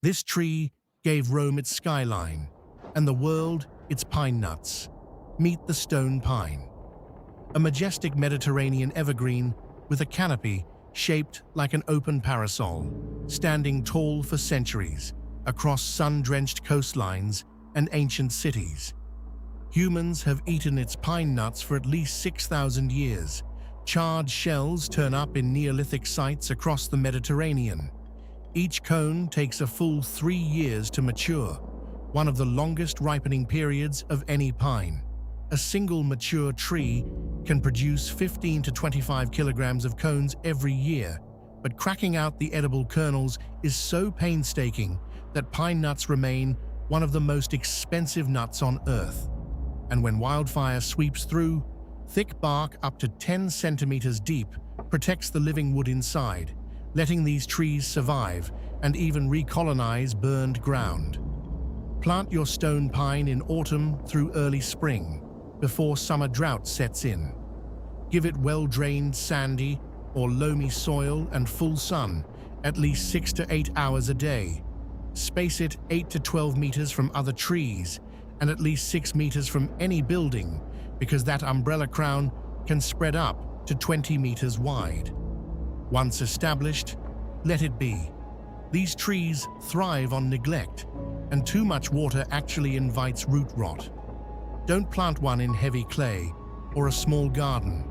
This tree gave Rome its skyline, and the world its pine nuts. Meet the stone pine, a majestic Mediterranean evergreen with a canopy shaped like an open parasol, standing tall for centuries across sun-drenched coastlines and ancient cities. Humans have eaten its pine nuts for at least 6,000 years. Charred shells turn up in Neolithic sites across the Mediterranean. Each cone takes a full 3 years to mature, one of the longest ripening periods of any pine. A single mature tree can produce 15 to 25 kilograms of cones every year, but cracking out the edible kernels is so painstaking that pine nuts remain one of the most expensive nuts on Earth. And when wildfire sweeps through, thick bark up to 10 centimeters deep protects the living wood inside, letting these trees survive and even recolonize burned ground. Plant your stone pine in autumn through early spring, before summer drought sets in. Give it well-drained sandy or loamy soil and full sun at least 6 to 8 hours a day. Space it 8 to 12 meters from other trees and at least 6 meters from any building, because that umbrella crown can spread up to 20 meters wide. Once established, let it be. These trees thrive on neglect, and too much water actually invites root rot. Don't plant one in heavy clay or a small garden.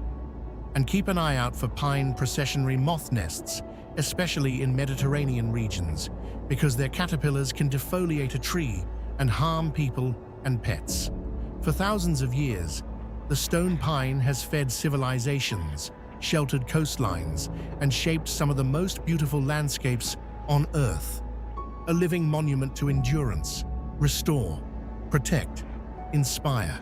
And keep an eye out for pine processionary moth nests, especially in Mediterranean regions, because their caterpillars can defoliate a tree and harm people and pets. For thousands of years, the stone pine has fed civilizations, sheltered coastlines, and shaped some of the most beautiful landscapes on Earth. A living monument to endurance, restore, protect, inspire.